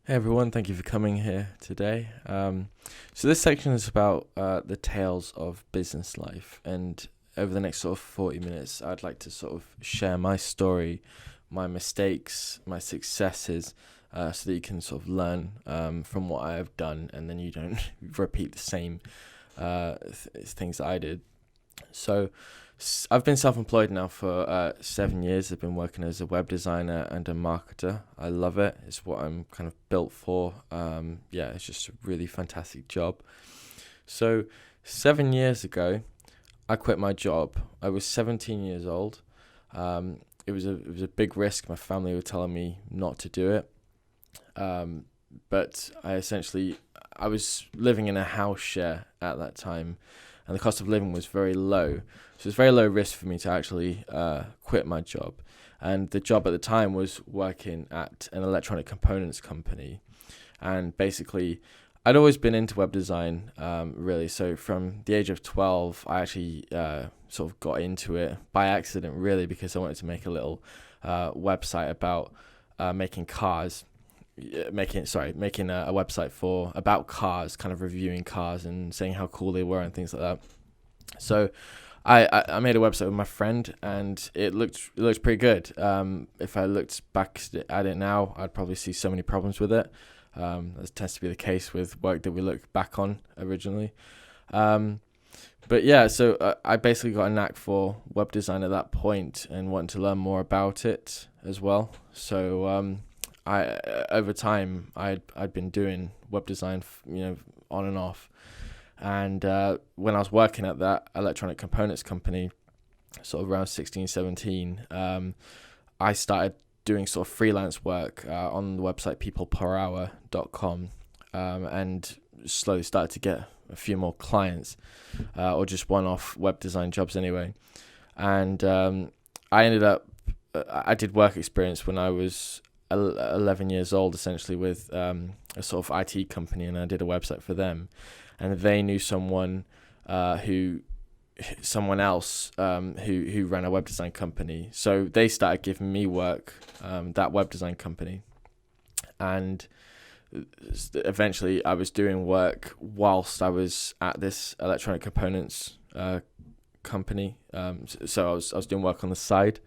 Hey everyone, thank you for coming here today. So this section is about the tales of business life, and over the next sort of 40 minutes, I'd like to sort of share my story, my mistakes, my successes, so that you can sort of learn from what I have done, and then you don't repeat the same things that I did. So I've been self-employed now for 7 years. I've been working as a web designer and a marketer. I love it. It's what I'm kind of built for. Yeah, it's just a really fantastic job. So 7 years ago, I quit my job. I was 17 years old. It was a big risk. My family were telling me not to do it. But I was living in a house share at that time, and the cost of living was very low. So it's very low risk for me to actually quit my job. And the job at the time was working at an electronic components company. And basically, I'd always been into web design, really. So from the age of 12, I actually sort of got into it by accident, really, because I wanted to make a little website about making cars making a website for about cars, kind of reviewing cars and saying how cool they were and things like that. So I made a website with my friend, and it looked pretty good. If I looked back at it now, I'd probably see so many problems with it. That tends to be the case with work that we look back on originally. But yeah, so I basically got a knack for web design at that point and wanted to learn more about it as well. So I over time I'd been doing web design, on and off, and when I was working at that electronic components company, sort of around 16, 17, I started doing sort of freelance work on the website peopleperhour.com, and slowly started to get a few more clients, or just one-off web design jobs anyway, and I ended up I did work experience when I was 11 years old, essentially, with a sort of IT company, and I did a website for them, and they knew who someone else who ran a web design company, so they started giving me work, that web design company, and eventually I was doing work whilst I was at this electronic components company. So I was doing work on the side.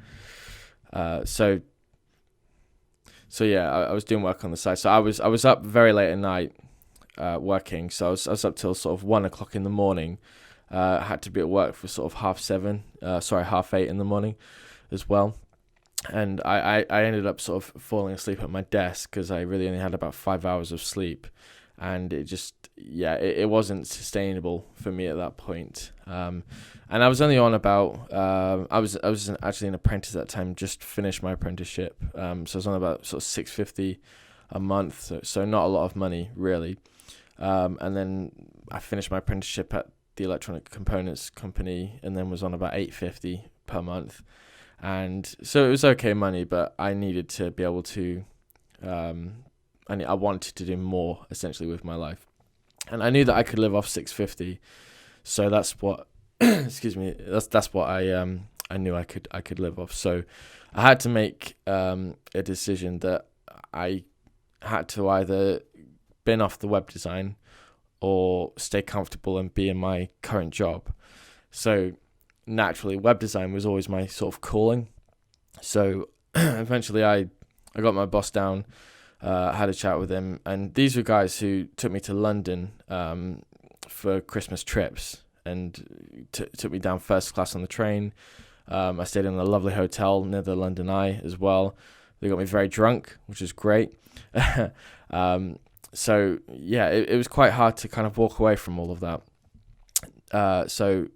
So yeah, I was doing work on the side. So I was up very late at night, working. So I was up till sort of 1 o'clock in the morning. I had to be at work for sort of half 8 in the morning, as well. And I ended up sort of falling asleep at my desk because I really only had about 5 hours of sleep, and it wasn't sustainable for me at that point. And I was only on about I was actually an apprentice at that time, just finished my apprenticeship. So I was on about sort of 650 a month, so not a lot of money really. And then I finished my apprenticeship at the electronic components company, and then was on about 850 per month. And so it was okay money, but I needed to be able to I wanted to do more, essentially, with my life, and I knew that I could live off 650. So that's what excuse me, that's what I knew I could live off. So I had to make a decision that I had to either bin off the web design or stay comfortable and be in my current job. So naturally, web design was always my sort of calling. So eventually I got my boss down, had a chat with him, and these were guys who took me to London for Christmas trips, and took me down first class on the train. I stayed in a lovely hotel near the London Eye as well. They got me very drunk, which is great. So yeah, it was quite hard to kind of walk away from all of that. So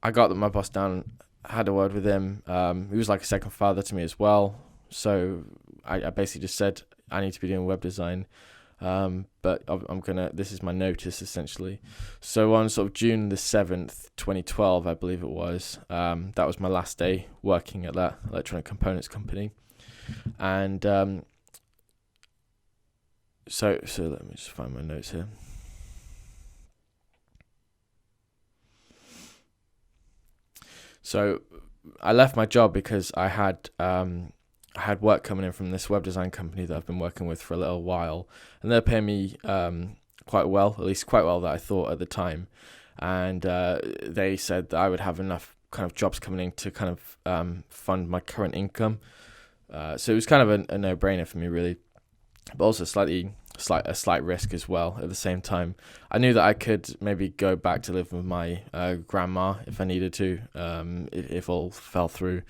I got my boss down, had a word with him. He was like a second father to me as well. So I basically just said I need to be doing web design, but this is my notice, essentially. So on sort of June the 7th, 2012, I believe it was, that was my last day working at that electronic components company. And so let me just find my notes here. So I left my job because I I had work coming in from this web design company that I've been working with for a little while, and they're paying me quite well, at least quite well that I thought at the time. And they said that I would have enough kind of jobs coming in to kind of fund my current income. So it was kind of a no-brainer for me, really, but also a slight risk as well. At the same time, I knew that I could maybe go back to live with my grandma if I needed to, if all fell through,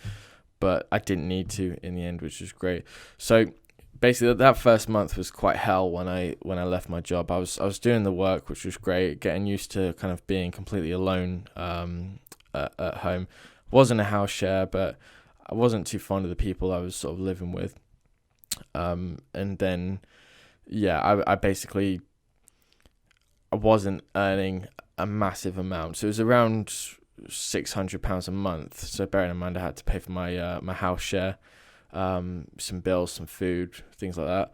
but I didn't need to in the end, which was great. So basically, that first month was quite hell when I left my job. I was doing the work, which was great, getting used to kind of being completely alone at home. Wasn't a house share, but I wasn't too fond of the people I was sort of living with. And then, yeah, I wasn't earning a massive amount. So it was around £600 a month. So bearing in mind I had to pay for my my house share, some bills, some food, things like that.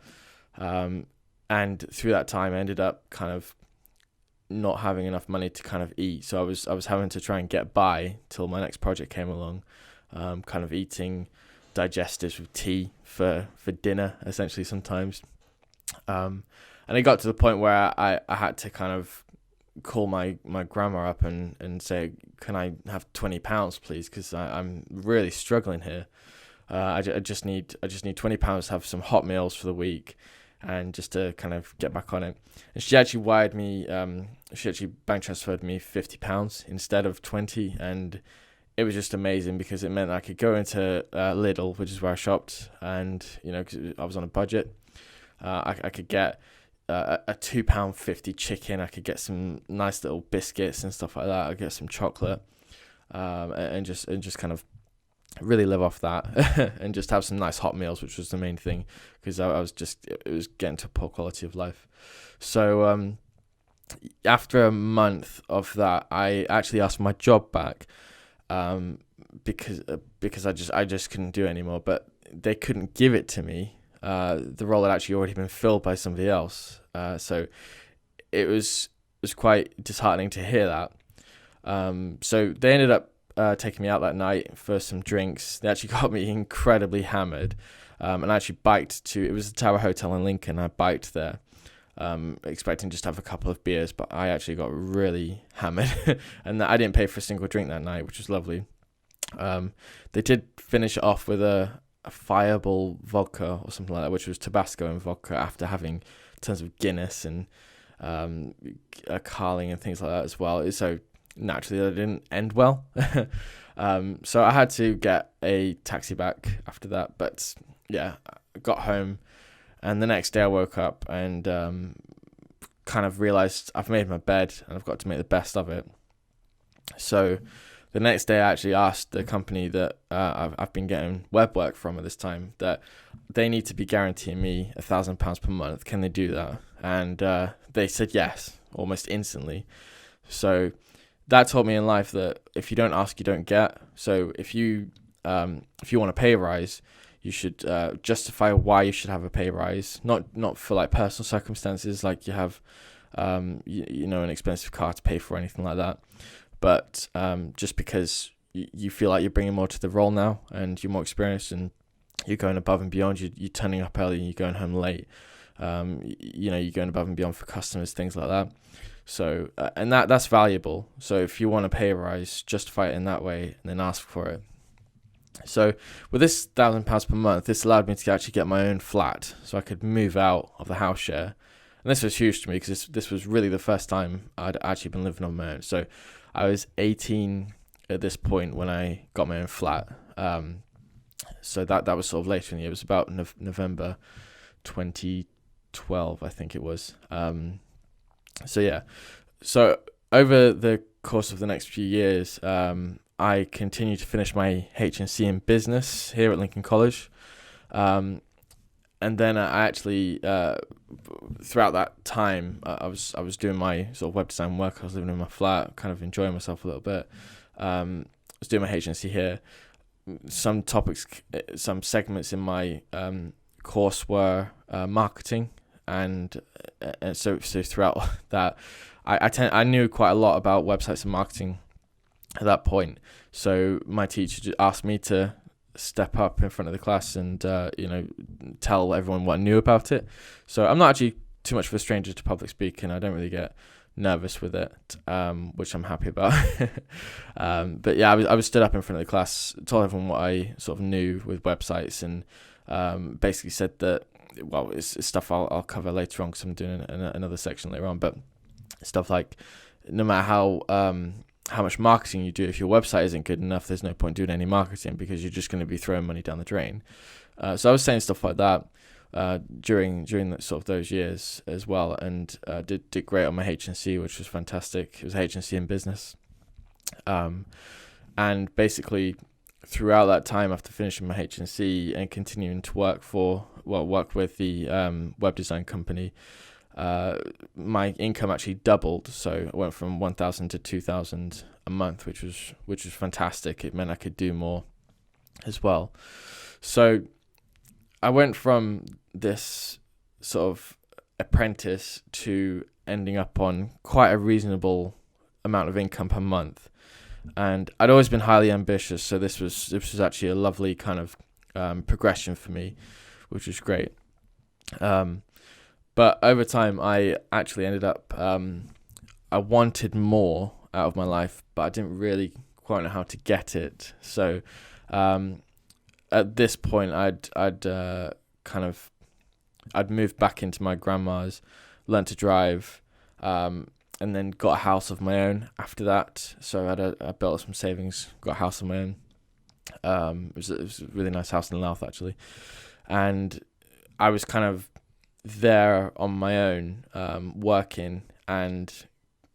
And through that time I ended up kind of not having enough money to kind of eat. So I was having to try and get by till my next project came along. Kind of eating digestives with tea for dinner, essentially, sometimes. And it got to the point where I had to kind of call my grandma up and say, can I have £20, please? Because I'm really struggling here. I just need £20 to have some hot meals for the week, and just to kind of get back on it. And she actually wired me. She actually bank transferred me £50 instead of 20, and it was just amazing because it meant I could go into Lidl, which is where I shopped, and because I was on a budget, I could get a £2.50 chicken. I could get some nice little biscuits and stuff like that. I'd get some chocolate, and just kind of really live off that, and just have some nice hot meals, which was the main thing, because it was getting to a poor quality of life. So after a month of that, I actually asked for my job back. Because I just couldn't do it anymore, but they couldn't give it to me. The role had actually already been filled by somebody else. So it was quite disheartening to hear that. So they ended up taking me out that night for some drinks. They actually got me incredibly hammered, and I actually biked it was the Tower Hotel in Lincoln. I biked there, expecting just to have a couple of beers, but I actually got really hammered, and I didn't pay for a single drink that night, which was lovely. They did finish it off with a Fireball vodka or something like that, which was Tabasco and vodka, after having tons of Guinness and a Carling and things like that as well. So naturally that didn't end well. So I had to get a taxi back after that, but yeah, I got home. And the next day I woke up and kind of realised I've made my bed and I've got to make the best of it. So the next day I actually asked the company that I've been getting web work from at this time that they need to be guaranteeing me £1,000 per month. Can they do that? And they said yes, almost instantly. So that taught me in life that if you don't ask, you don't get. So if you want a pay rise, you should justify why you should have a pay rise, not for like personal circumstances, like you have, an expensive car to pay for or anything like that, but just because you feel like you're bringing more to the role now and you're more experienced and you're going above and beyond. You're turning up early and you're going home late. You're going above and beyond for customers, things like that. So and that's valuable. So if you want a pay rise, justify it in that way and then ask for it. So with this £1,000 per month, this allowed me to actually get my own flat, so I could move out of the house share. And this was huge to me because this was really the first time I'd actually been living on my own. So I was 18 at this point when I got my own flat. So that was sort of later in the year. It was about November 2012, I think it was. So over the course of the next few years, I continued to finish my HNC in business here at Lincoln College. And then I actually, throughout that time, I was doing my sort of web design work. I was living in my flat, kind of enjoying myself a little bit. I was doing my HNC here. Some topics, some segments in my course were marketing, and so throughout that, I knew quite a lot about websites and marketing at that point. So my teacher just asked me to step up in front of the class and tell everyone what I knew about it. So I'm not actually too much of a stranger to public speaking. I don't really get nervous with it, which I'm happy about. But yeah, I was stood up in front of the class, told everyone what I sort of knew with websites, and basically said that, well, it's stuff I'll cover later on because I'm doing another section later on, but stuff like, no matter how much marketing you do, if your website isn't good enough, there's no point doing any marketing because you're just going to be throwing money down the drain. So I was saying stuff like that during sort of those years as well, and did great on my HNC, which was fantastic. It was HNC in business, and basically throughout that time, after finishing my HNC and continuing to work with the web design company, my income actually doubled. So I went from 1,000 to 2,000 a month, which was fantastic. It meant I could do more as well. So I went from this sort of apprentice to ending up on quite a reasonable amount of income per month. And I'd always been highly ambitious, so this was actually a lovely kind of progression for me, which was great. But over time, I actually ended up, I wanted more out of my life, but I didn't really quite know how to get it. So at this point, I'd moved back into my grandma's, learned to drive, and then got a house of my own after that. So I built up some savings, got a house of my own. It was a really nice house in Louth, actually. And I was kind of there on my own, working, and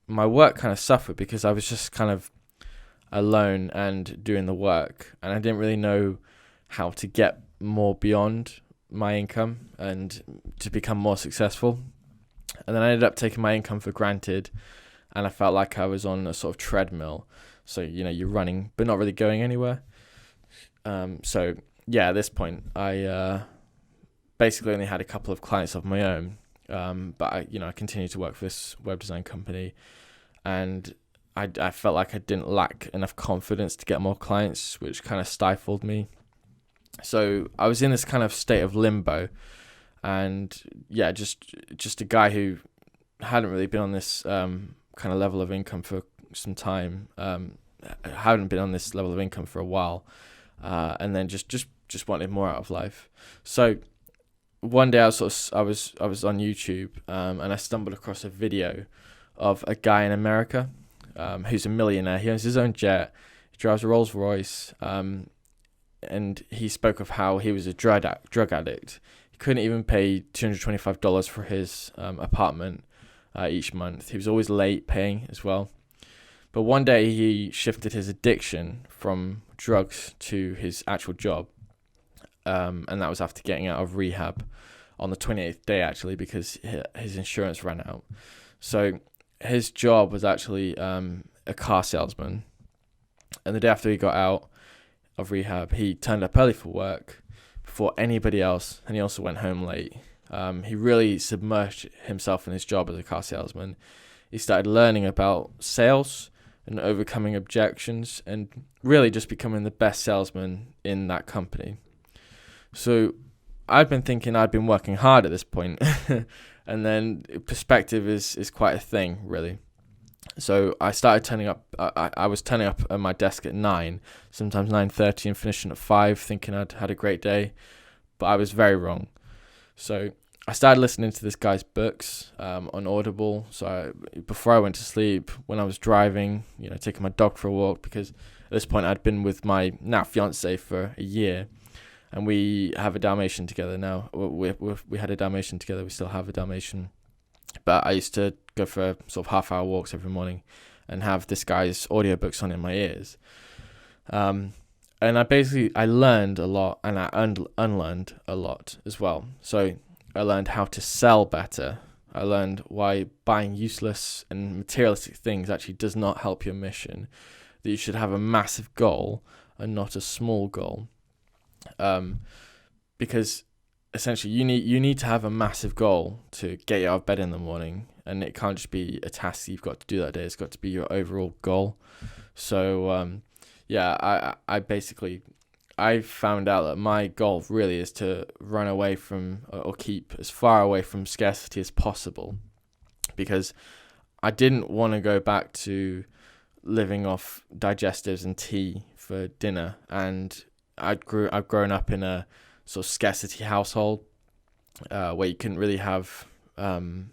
my work kind of suffered because I was just kind of alone and doing the work, and I didn't really know how to get more beyond my income and to become more successful. And then I ended up taking my income for granted, and I felt like I was on a sort of treadmill. So, you're running but not really going anywhere. So yeah, at this point, I basically only had a couple of clients of my own, but I continued to work for this web design company, and I felt like I didn't lack enough confidence to get more clients, which kind of stifled me. So I was in this kind of state of limbo, and yeah, just a guy who hadn't really been on this kind of level of income for some time, hadn't been on this level of income for a while, and then just wanted more out of life. So one day I was on YouTube, and I stumbled across a video of a guy in America who's a millionaire. He owns his own jet, he drives a Rolls Royce, and he spoke of how he was a drug addict. He couldn't even pay $225 for his apartment each month. He was always late paying as well. But one day he shifted his addiction from drugs to his actual job. And that was after getting out of rehab on the 28th day, actually, because his insurance ran out. So his job was actually a car salesman. And the day after he got out of rehab, he turned up early for work before anybody else, and he also went home late. He really submerged himself in his job as a car salesman. He started learning about sales and overcoming objections, and really just becoming the best salesman in that company. So I'd been thinking I'd been working hard at this point, and then perspective is quite a thing, really. So I started turning up. I was turning up at my desk at 9, sometimes 9:30, and finishing at 5, thinking I'd had a great day, but I was very wrong. So I started listening to this guy's books on Audible. So before I went to sleep, when I was driving, taking my dog for a walk, because at this point I'd been with my now fiance for a year, and we have a Dalmatian together now. We had a Dalmatian together. We still have a Dalmatian. But I used to go for sort of half-hour walks every morning and have this guy's audiobooks on in my ears. And I learned a lot, and I unlearned a lot as well. So I learned how to sell better. I learned why buying useless and materialistic things actually does not help your mission. That you should have a massive goal and not a small goal. Because essentially you need to have a massive goal to get you out of bed in the morning, and it can't just be a task you've got to do that day. It's got to be your overall goal. So I basically I found out that my goal really is to run away from, or keep as far away from scarcity as possible, because I didn't want to go back to living off digestives and tea for dinner. And I've grown up in a sort of scarcity household, where you couldn't really have, kind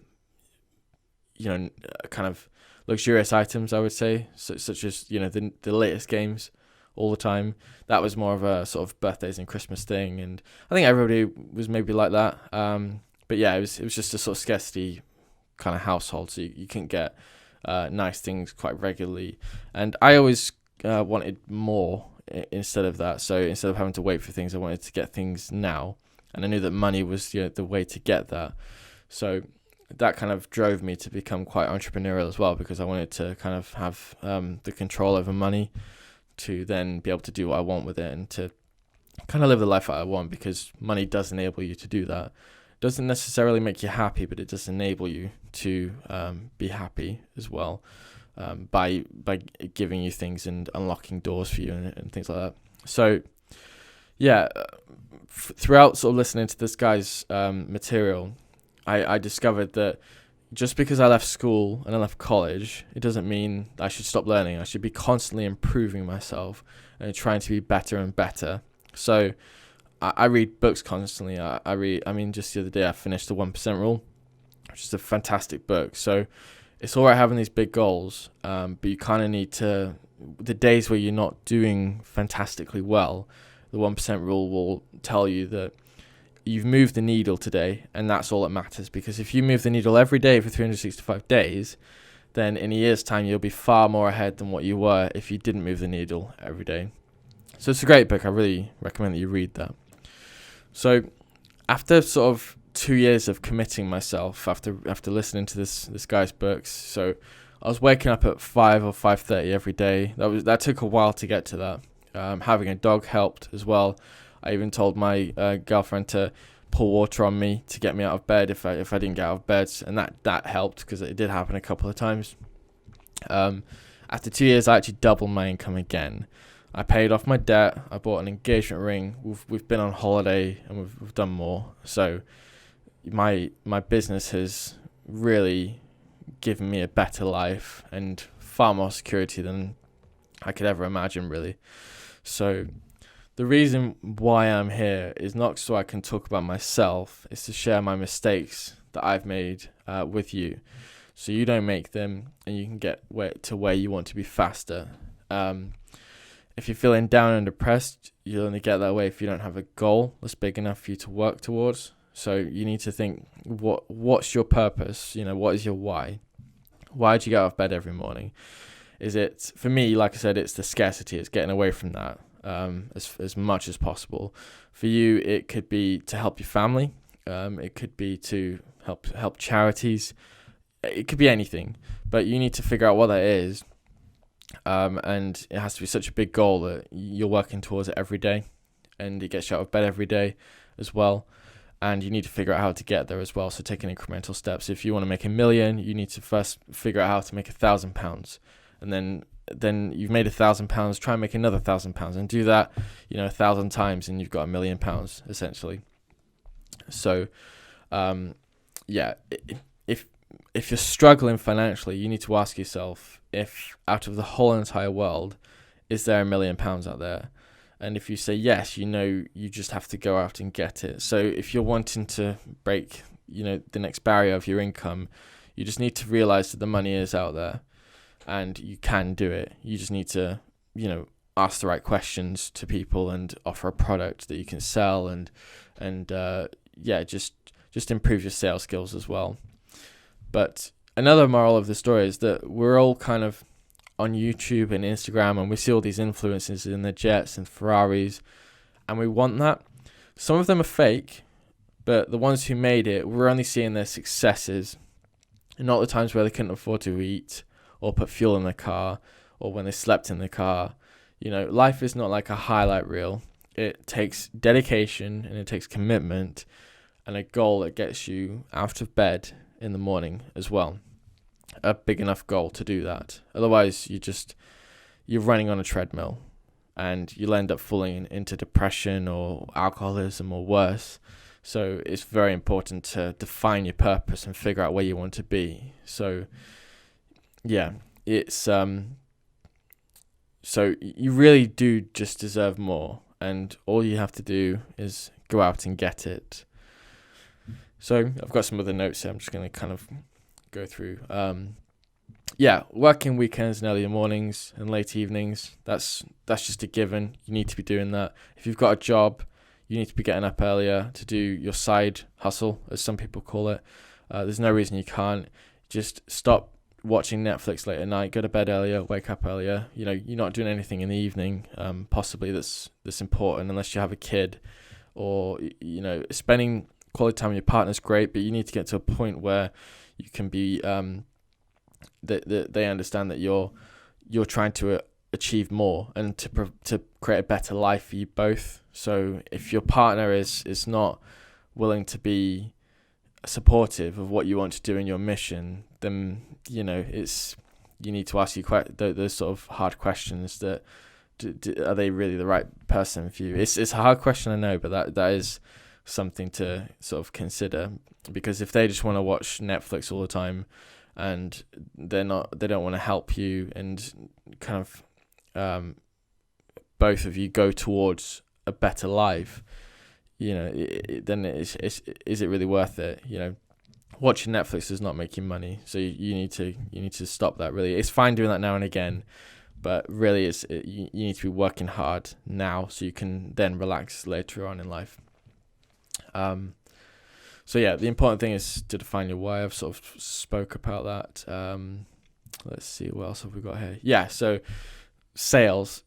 of luxurious items, I would say, such as, the latest games all the time. That was more of a sort of birthdays and Christmas thing, and I think everybody was maybe like that. But yeah, it was just a sort of scarcity kind of household, so you couldn't get nice things quite regularly, and I always wanted more instead of that. So instead of having to wait for things, I wanted to get things now, and I knew that money was the way to get that. So that kind of drove me to become quite entrepreneurial as well, because I wanted to kind of have the control over money to then be able to do what I want with it, and to kind of live the life that I want, because money does enable you to do that. It doesn't necessarily make you happy, but it does enable you to be happy as well, by giving you things and unlocking doors for you and things like that. So yeah, throughout sort of listening to this guy's material, I discovered that just because I left school and I left college, it doesn't mean I should stop learning. I should be constantly improving myself and trying to be better and better. So I read books constantly. Just the other day I finished The 1% Rule, which is a fantastic book. So it's all right having these big goals, but you kind of need to, the days where you're not doing fantastically well, the 1% Rule will tell you that you've moved the needle today, and that's all that matters. Because if you move the needle every day for 365 days, then in a year's time you'll be far more ahead than what you were if you didn't move the needle every day. So it's a great book. I really recommend that you read that. So after sort of 2 years of committing myself, after listening to this guy's books, so I was waking up at 5 or 5:30 every day. That took a while to get to that. Having a dog helped as well. I even told my girlfriend to pour water on me to get me out of bed if I didn't get out of bed, and that helped, because it did happen a couple of times. After 2 years, I actually doubled my income again. I paid off my debt. I bought an engagement ring. We've been on holiday, and we've done more. So my business has really given me a better life and far more security than I could ever imagine, really. So the reason why I'm here is not so I can talk about myself, it's to share my mistakes that I've made with you, so you don't make them and you can get to where you want to be faster. If you're feeling down and depressed, you'll only get that way if you don't have a goal that's big enough for you to work towards. So you need to think, what's your purpose? What is your why? Why do you get out of bed every morning? Is it, for me, like I said, it's the scarcity, it's getting away from that. As much as possible. For you, it could be to help your family. It could be to help charities. It could be anything, but you need to figure out what that is. And it has to be such a big goal that you're working towards it every day, and it gets you out of bed every day as well. And you need to figure out how to get there as well. So taking incremental steps. If you want to make $1 million, you need to first figure out how to make £1,000, and then you've made £1,000, try and make another £1,000, and do that 1,000 times, and you've got £1 million essentially. So if you're struggling financially, you need to ask yourself, if out of the whole entire world, is there £1 million out there? And if you say yes, you just have to go out and get it. So if you're wanting to break the next barrier of your income, you just need to realize that the money is out there and you can do it. You just need to ask the right questions to people and offer a product that you can sell, and just improve your sales skills as well. But another moral of the story is that we're all kind of on YouTube and Instagram, and we see all these influencers in their jets and Ferraris, and we want that. Some of them are fake, but the ones who made it, we're only seeing their successes and not the times where they couldn't afford to eat or put fuel in their car or when they slept in the car. Life is not like a highlight reel. It takes dedication and it takes commitment and a goal that gets you out of bed in the morning as well. A big enough goal to do that. Otherwise, you're running on a treadmill, and you'll end up falling into depression or alcoholism or worse. So it's very important to define your purpose and figure out where you want to be. So yeah, it's so you really do just deserve more, and all you have to do is go out and get it. So I've got some other notes here I'm just going to kind of go through. Working weekends and early mornings and late evenings, that's just a given. You need to be doing that. If you've got a job, you need to be getting up earlier to do your side hustle, as some people call it. There's no reason you can't. Just stop watching Netflix late at night, go to bed earlier, wake up earlier. You know, you're not doing anything in the evening, possibly that's important, unless you have a kid, or, you know, spending quality time with your partner's great, but you need to get to a point where you can be, that they understand that you're trying to achieve more and to create a better life for you both. So if your partner is not willing to be supportive of what you want to do in your mission, then, you know, you need to ask you those sort of hard questions that are they really the right person for you? It's a hard question, I know, but that is something to sort of consider, because if they just want to watch Netflix all the time and they don't want to help you and kind of both of you go towards a better life, you know, then is it really worth it? You know, watching Netflix does not make you money, so you need to stop that. Really, it's fine doing that now and again, but really you need to be working hard now so you can then relax later on in life. So yeah, the important thing is to define your why. I've sort of spoke about that. Let's see, what else have we got here? Yeah, so sales,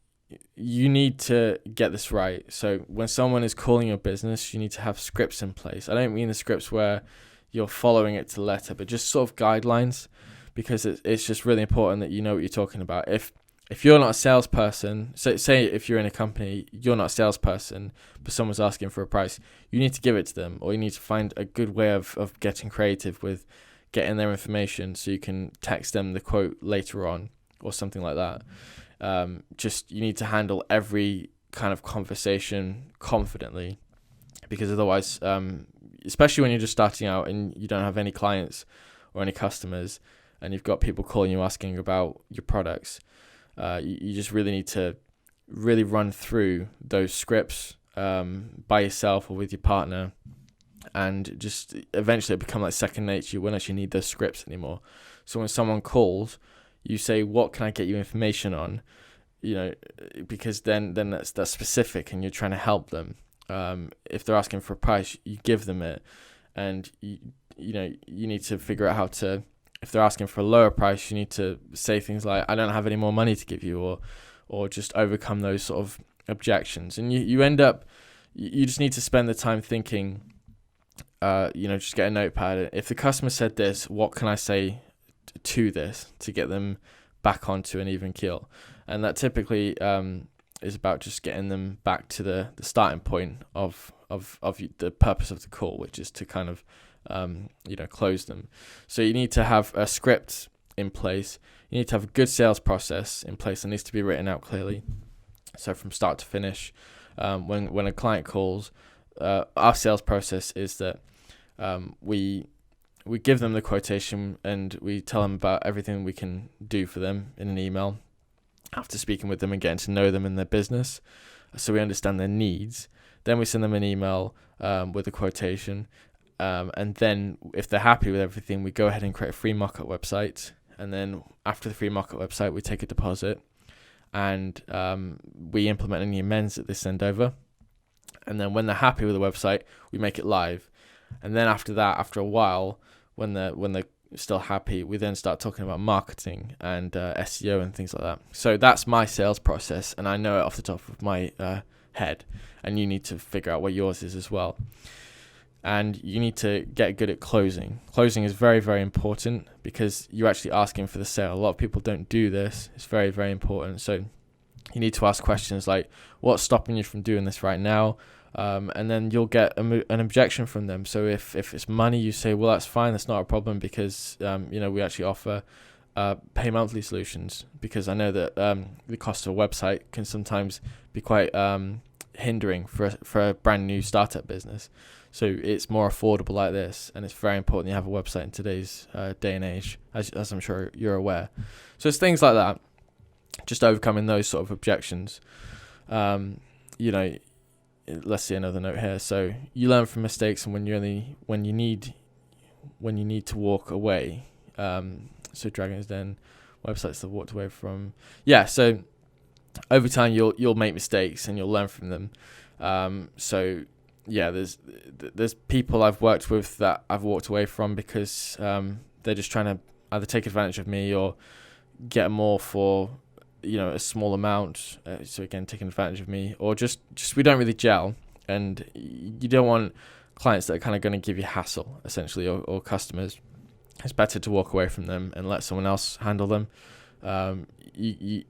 you need to get this right. So when someone is calling your business, you need to have scripts in place. I don't mean the scripts where you're following it to the letter, but just sort of guidelines, because it's just really important that you know what you're talking about. If you're not a salesperson, so say if you're in a company, you're not a salesperson, but someone's asking for a price, you need to give it to them, or you need to find a good way of getting creative with getting their information so you can text them the quote later on or something like that. You need to handle every kind of conversation confidently, because otherwise, especially when you're just starting out and you don't have any clients or any customers, and you've got people calling you asking about your products, you just really need to really run through those scripts by yourself or with your partner, and just eventually become like second nature. You won't actually need those scripts anymore. So when someone calls, you say, what can I get you information on? You know, because then that's specific and you're trying to help them. If they're asking for a price, you give them it, and you need to figure out how to. If they're asking for a lower price, you need to say things like, I don't have any more money to give you, or just overcome those sort of objections. And you end up, you just need to spend the time thinking, just get a notepad. If the customer said this, what can I say to this to get them back onto an even keel? And that typically is about just getting them back to the starting point of the purpose of the call, which is to kind of close them. So you need to have a script in place. You need to have a good sales process in place that needs to be written out clearly. So from start to finish, when a client calls, our sales process is that we give them the quotation and we tell them about everything we can do for them in an email after speaking with them and getting to know them and their business, so we understand their needs. Then we send them an email with a quotation. And then if they're happy with everything, we go ahead and create a free mock-up website. And then after the free mock-up website, we take a deposit and we implement any amends that they send over. And then when they're happy with the website, we make it live. And then after that, after a while, when they're still happy, we then start talking about marketing and SEO and things like that. So that's my sales process, and I know it off the top of my head. And you need to figure out what yours is as well. And you need to get good at closing. Closing is very, very important because you're actually asking for the sale. A lot of people don't do this. It's very, very important. So you need to ask questions like, what's stopping you from doing this right now? And then you'll get an objection from them. So if it's money, you say, well, that's fine. That's not a problem because, we actually offer pay monthly solutions, because I know that the cost of a website can sometimes be quite hindering for a brand new startup business. So it's more affordable like this, and it's very important you have a website in today's day and age, as I'm sure you're aware. So it's things like that, just overcoming those sort of objections. Let's see another note here. So you learn from mistakes, and when you need to walk away. So Dragon's Den, websites that walked away from. Yeah. So over time you'll make mistakes and you'll learn from them. So yeah, there's people I've worked with that I've walked away from because they're just trying to either take advantage of me or get more for a small amount. So again, taking advantage of me, or just we don't really gel, and you don't want clients that are kind of going to give you hassle essentially, or customers. It's better to walk away from them and let someone else handle them. You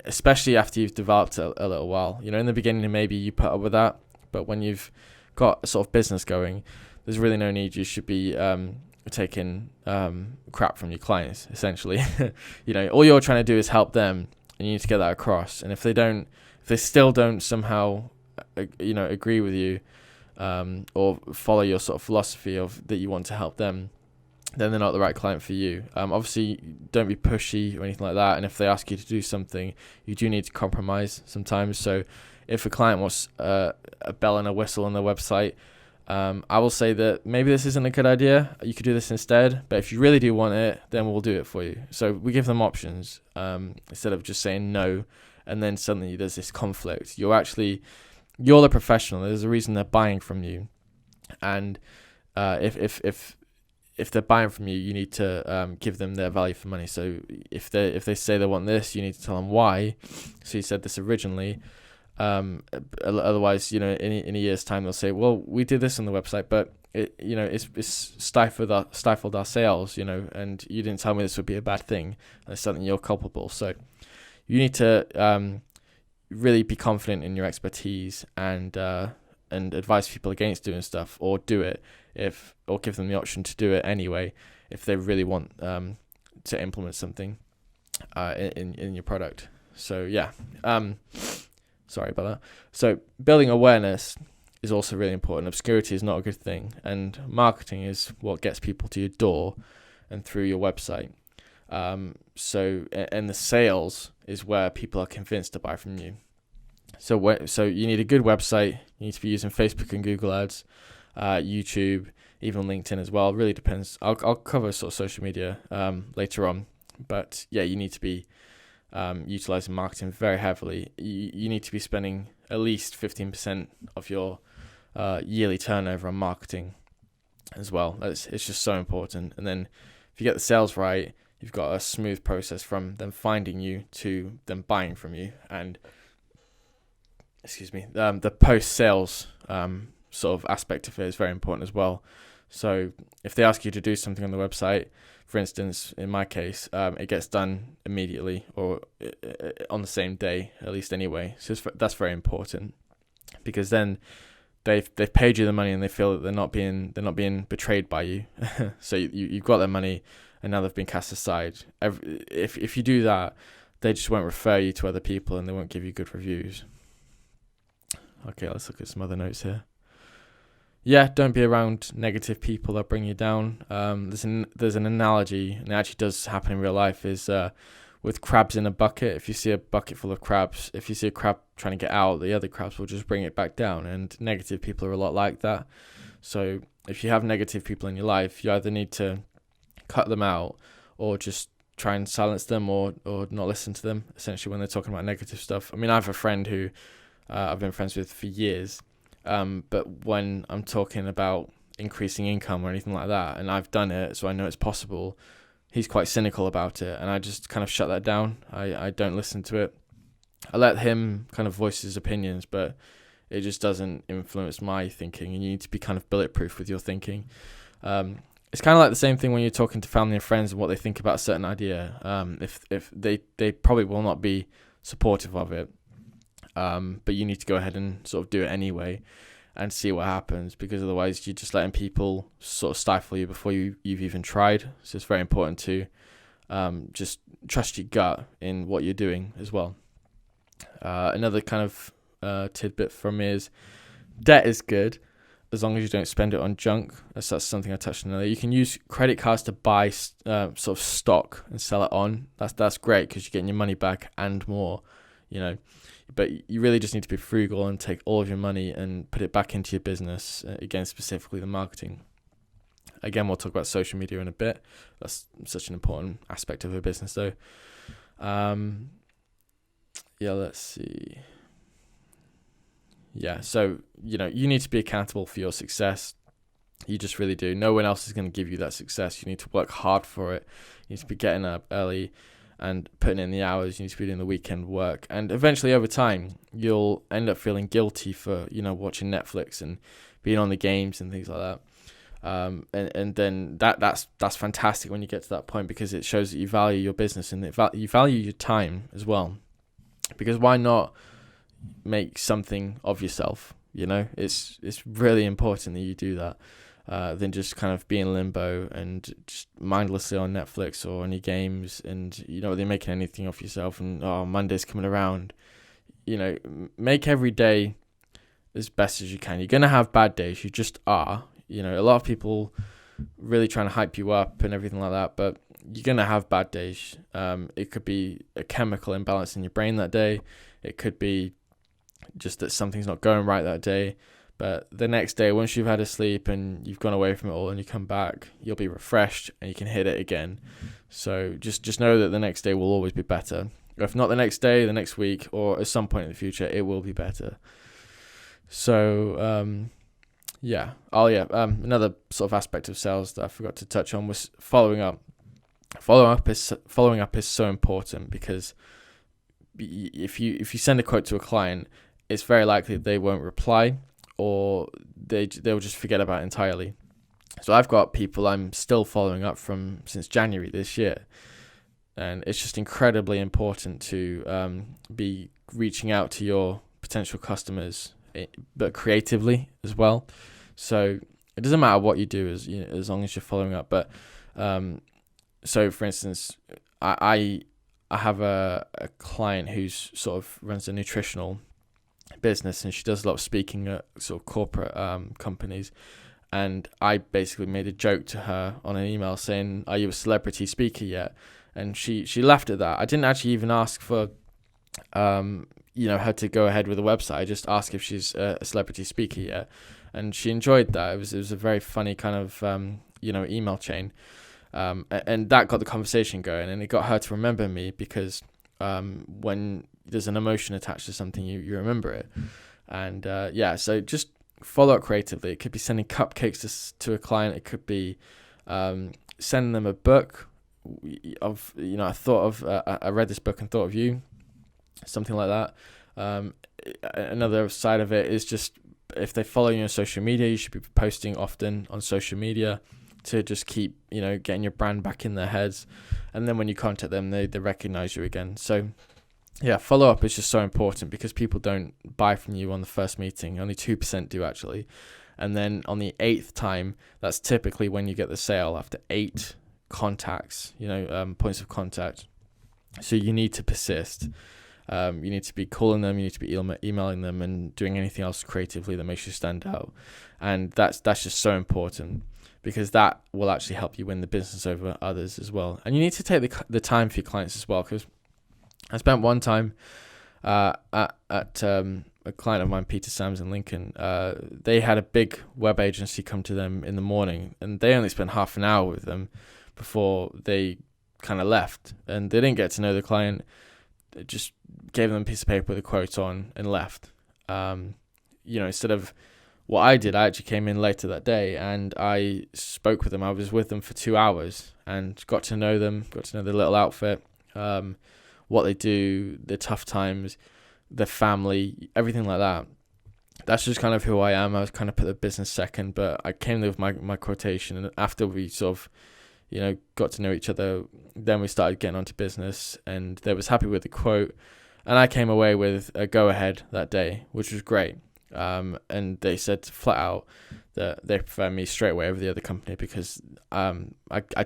especially after you've developed a little while. In the beginning maybe you put up with that, but when you've got a sort of business going, there's really no need. You should be taking crap from your clients essentially. All you're trying to do is help them, and you need to get that across. And if they still don't somehow agree with you, or follow your sort of philosophy of that you want to help them, then they're not the right client for you. Obviously, don't be pushy or anything like that. And if they ask you to do something, you do need to compromise sometimes. So if a client wants a bell and a whistle on their website, I will say that maybe this isn't a good idea. You could do this instead. But if you really do want it, then we'll do it for you. So we give them options instead of just saying no, and then suddenly there's this conflict. You're the professional. There's a reason they're buying from you. And if they're buying from you, you need to give them their value for money. So if they say they want this, you need to tell them why. So you said this originally. Otherwise, in a year's time, they'll say, well, we did this on the website, but it's stifled our sales, and you didn't tell me this would be a bad thing. And it's something you're culpable. So you need to really be confident in your expertise and advise people against doing stuff, or do it or give them the option to do it anyway if they really want to implement something in your product. So yeah, sorry about that. So building awareness is also really important. Obscurity is not a good thing, and marketing is what gets people to your door and through your website. So the sales is where people are convinced to buy from you. So you need a good website. You need to be using Facebook and Google Ads, YouTube, even LinkedIn as well. It really depends. I'll cover sort of social media later on, but yeah, you need to be utilizing marketing very heavily. You need to be spending at least 15% of your yearly turnover on marketing as well. It's just so important. And then if you get the sales right, you've got a smooth process from them finding you to them buying from you. And the post-sales sort of aspect of it is very important as well. So if they ask you to do something on the website, for instance, in my case, it gets done immediately or on the same day, at least anyway. So that's very important, because then they've paid you the money and they feel that they're not being betrayed by you. So you've got their money and now they've been cast aside. If you do that, they just won't refer you to other people and they won't give you good reviews. Okay, let's look at some other notes here. Yeah, don't be around negative people that bring you down. There's an analogy, and it actually does happen in real life, is with crabs in a bucket. If you see a bucket full of crabs, if you see a crab trying to get out, the other crabs will just bring it back down, and negative people are a lot like that. So if you have negative people in your life, you either need to cut them out or just try and silence them or not listen to them, essentially, when they're talking about negative stuff. I mean, I have a friend who I've been friends with for years, but when I'm talking about increasing income or anything like that, and I've done it, so I know it's possible, he's quite cynical about it, and I just kind of shut that down. I don't listen to it. I let him kind of voice his opinions, but it just doesn't influence my thinking, and you need to be kind of bulletproof with your thinking. It's kind of like the same thing when you're talking to family and friends and what they think about a certain idea. If they probably will not be supportive of it, but you need to go ahead and sort of do it anyway and see what happens, because otherwise you're just letting people sort of stifle you before you've even tried. So it's very important to just trust your gut in what you're doing as well. Another kind of tidbit from me is debt is good as long as you don't spend it on junk. That's something I touched on earlier. You can use credit cards to buy sort of stock and sell it on. That's great because you're getting your money back and more, But you really just need to be frugal and take all of your money and put it back into your business. Again, specifically the marketing. Again, we'll talk about social media in a bit. That's such an important aspect of a business, though. Let's see. Yeah, so, you need to be accountable for your success. You just really do. No one else is going to give you that success. You need to work hard for it. You need to be getting up early and putting in the hours. You need to be doing the weekend work. And eventually, over time, you'll end up feeling guilty for, watching Netflix and being on the games and things like that. And then that's fantastic when you get to that point, because it shows that you value your business and you value your time as well. Because why not make something of yourself? It's really important that you do that, than just kind of be in limbo and just mindlessly on Netflix or on your games, and they're making anything of yourself, and Monday's coming around. Make every day as best as you can. You're gonna have bad days, you just are. A lot of people really trying to hype you up and everything like that, but you're gonna have bad days. It could be a chemical imbalance in your brain that day. It could be just that something's not going right that day. But the next day, once you've had a sleep and you've gone away from it all and you come back, you'll be refreshed and you can hit it again. So just know that the next day will always be better. If not the next day, the next week, or at some point in the future, it will be better. So, another sort of aspect of sales that I forgot to touch on was following up. Following up is so important, because if you send a quote to a client, it's very likely they won't reply, or they'll just forget about it entirely. So I've got people I'm still following up from since January this year, and it's just incredibly important to be reaching out to your potential customers, but creatively as well. So it doesn't matter what you do, as long as you're following up. But so for instance, I have a client who's sort of runs a nutritional business, and she does a lot of speaking at sort of corporate companies. And I basically made a joke to her on an email saying, "Are you a celebrity speaker yet?" And she laughed at that. I didn't actually even ask for her to go ahead with a website. I just asked if she's a celebrity speaker yet, and she enjoyed that. It was a very funny kind of email chain, and that got the conversation going, and it got her to remember me, because when there's an emotion attached to something, you remember it. And so just follow up creatively. It could be sending cupcakes to a client. It could be sending them a book of I read this book and thought of you, something like that. Another side of it is just, if they follow you on social media, you should be posting often on social media to just keep getting your brand back in their heads, and then when you contact them, they recognize you again. So follow up is just so important, because people don't buy from you on the first meeting. Only 2% do, actually. And then on the 8th time, that's typically when you get the sale, after 8 contacts, points of contact. So you need to persist. You need to be calling them, you need to be emailing them, and doing anything else creatively that makes you stand out. And that's just so important, because that will actually help you win the business over others as well. And you need to take the time for your clients as well, because I spent one time at a client of mine, Peter Sams in Lincoln. They had a big web agency come to them in the morning, and they only spent half an hour with them before they kind of left, and they didn't get to know the client. They just gave them a piece of paper with a quote on and left. Instead of what I did, I actually came in later that day and I spoke with them. I was with them for 2 hours and got to know them, got to know their little outfit, what they do, their tough times, their family, everything like that. That's just kind of who I am. I was kind of put the business second, but I came there with my quotation, and after we sort of got to know each other, then we started getting onto business, and they was happy with the quote, and I came away with a go ahead that day, which was great. And they said flat out that they prefer me straight away over the other company, because I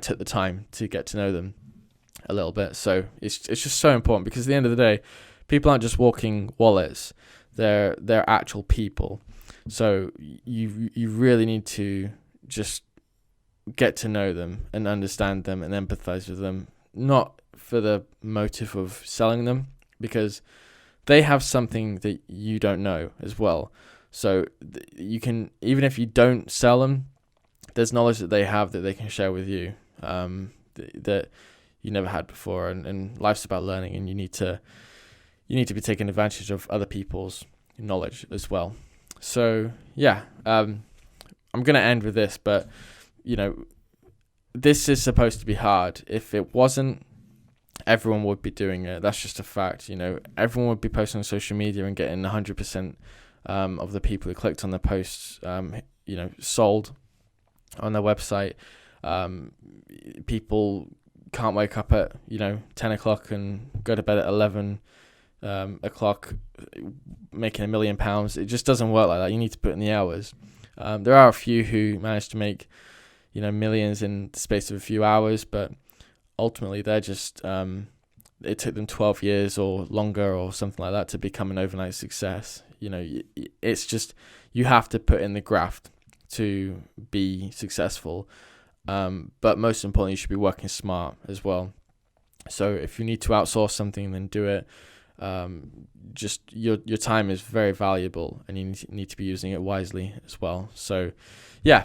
took the time to get to know them. a little bit. So it's just so important, because at the end of the day, people aren't just walking wallets; they're actual people. So you really need to just get to know them and understand them and empathize with them, not for the motive of selling them, because they have something that you don't know as well. So you can, even if you don't sell them, there's knowledge that they have that they can share with you, that you never had before. And life's about learning, and you need to be taking advantage of other people's knowledge as well. So yeah, I'm gonna end with this, but this is supposed to be hard. If it wasn't, everyone would be doing it. That's just a fact. Everyone would be posting on social media and getting 100% of the people who clicked on the posts, sold on their website. People can't wake up at 10 o'clock and go to bed at 11 o'clock making £1 million. It just doesn't work like that. You need to put in the hours. There are a few who manage to make millions in the space of a few hours, but ultimately they're just it took them 12 years or longer or something like that to become an overnight success. It's just, you have to put in the graft to be successful, but most importantly, you should be working smart as well. So if you need to outsource something, then do it. Just your time is very valuable, and you need to be using it wisely as well. So yeah,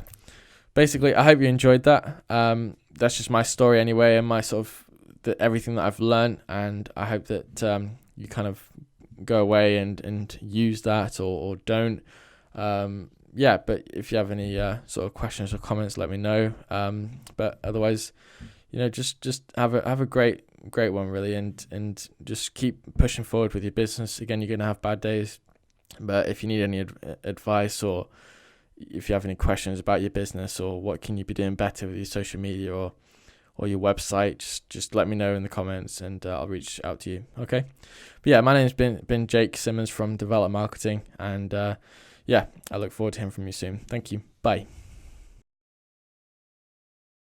basically, I hope you enjoyed that. That's just my story anyway, and my sort of everything that I've learned, and I hope that you kind of go away and use that or don't. Yeah, but if you have any sort of questions or comments, let me know. But otherwise, just have a great one really, and just keep pushing forward with your business. Again, you're gonna have bad days, but if you need any advice, or if you have any questions about your business, or what can you be doing better with your social media or your website, just let me know in the comments, and I'll reach out to you. Okay, but yeah, my name's been Jake Simmons from Develop Marketing, and yeah, I look forward to hearing from you soon. Thank you. Bye.